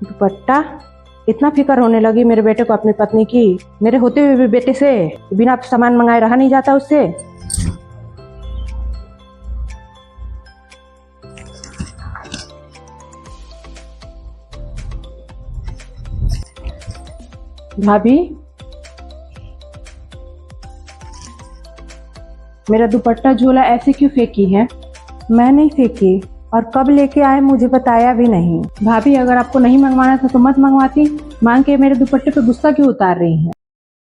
दुपट्टा, इतना फिक्र होने लगी मेरे बेटे को अपनी पत्नी की। मेरे होते हुए भी बेटे से बिना सामान मंगाए रहा नहीं जाता उससे। भाभी, मेरा दुपट्टा झोला ऐसे क्यों फेंकी है? मैं नहीं फेंकी, और कब लेके आए मुझे बताया भी नहीं। भाभी, अगर आपको नहीं मंगवाना था तो मत मंगवाती। मांग के मेरे दुपट्टे पे गुस्सा क्यों उतार रही हैं?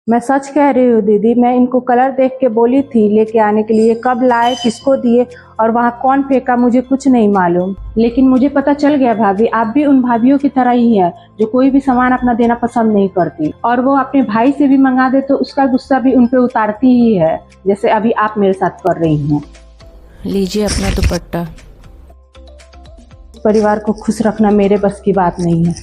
मैं सच कह रही हूँ दीदी, मैं इनको कलर देख के बोली थी लेके आने के लिए। कब लाए, किसको दिए और वहाँ कौन फेंका मुझे कुछ नहीं मालूम, लेकिन मुझे पता चल गया। भाभी, आप भी उन भाभीियों की तरह ही है जो कोई भी सामान अपना देना पसंद नहीं करती, और वो अपने भाई से भी मंगा दे तो उसका गुस्सा भी उन पे उतारती ही है, जैसे अभी आप मेरे साथ कर रही हैं। लीजिए अपना दुपट्टा। परिवार को खुश रखना मेरे बस की बात नहीं है।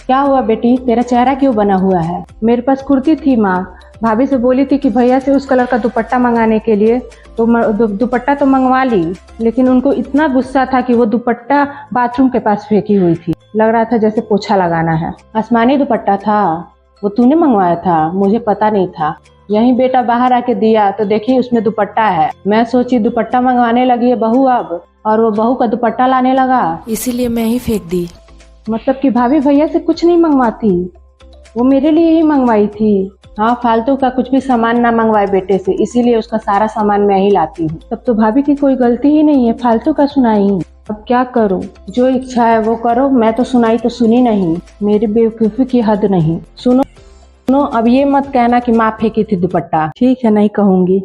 क्या हुआ बेटी, तेरा चेहरा क्यों बना हुआ है? मेरे पास कुर्ती थी माँ, भाभी से बोली थी कि भैया से उस कलर का दुपट्टा मंगाने के लिए, तो दुपट्टा तो मंगवा ली, लेकिन उनको इतना गुस्सा था कि वो दुपट्टा बाथरूम के पास फेंकी हुई थी। लग रहा था जैसे पोछा लगाना है। आसमानी दुपट्टा था, वो तूने मंगवाया था? मुझे पता नहीं था। यही बेटा बाहर आके दिया तो देखी उसमें दुपट्टा है। मैं सोची दुपट्टा मंगवाने लगी है बहू अब, और वो बहू का दुपट्टा लाने लगा, इसीलिए मैं ही फेंक दी। मतलब कि भाभी भैया से कुछ नहीं मंगवाती, वो मेरे लिए ही मंगवाई थी। हाँ, फालतू का कुछ भी सामान ना मंगवाए बेटे से, इसीलिए उसका सारा सामान मैं ही लाती हूँ। तब तो भाभी की कोई गलती ही नहीं है, फालतू का सुनाई। अब क्या करूँ, जो इच्छा है वो करो। मैं तो सुनाई तो सुनी नहीं, मेरी बेवकूफ़ी की हद नहीं। सुनो, अब ये मत कहना कि माँ फेंकी थी दुपट्टा। ठीक है, नहीं कहूँगी।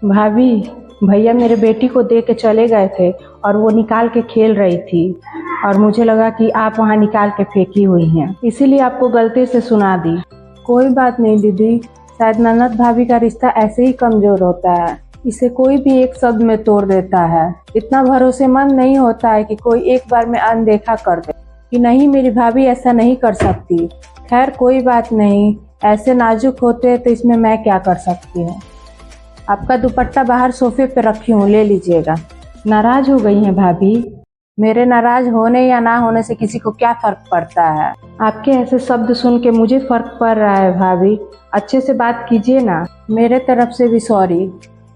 भाभी, भैया मेरे बेटी को दे के चले गए थे और वो निकाल के खेल रही थी, और मुझे लगा कि आप वहाँ निकाल के फेंकी हुई हैं, इसीलिए आपको गलती से सुना दी। कोई बात नहीं दीदी, शायद ननद भाभी का रिश्ता ऐसे ही कमजोर होता है, इसे कोई भी एक शब्द में तोड़ देता है। इतना भरोसेमंद नहीं होता है कि कोई एक बार में अनदेखा कर दे कि नहीं मेरी भाभी ऐसा नहीं कर सकती। खैर कोई बात नहीं, ऐसे नाजुक होते तो इसमें मैं क्या कर सकती हूँ। आपका दुपट्टा बाहर सोफे पे रखी हूँ, ले लीजिएगा। नाराज हो गई हैं भाभी? मेरे नाराज होने या ना होने से किसी को क्या फर्क पड़ता है? आपके ऐसे शब्द सुन के मुझे फर्क पड़ रहा है भाभी, अच्छे से बात कीजिए ना। मेरे तरफ से भी सॉरी।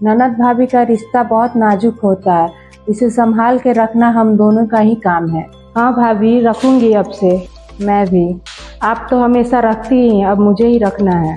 ननद भाभी का रिश्ता बहुत नाजुक होता है, इसे संभाल के रखना हम दोनों का ही काम है। हाँ भाभी, रखूंगी अब से मैं भी। आप तो हमेशा रखती ही, अब मुझे ही रखना है।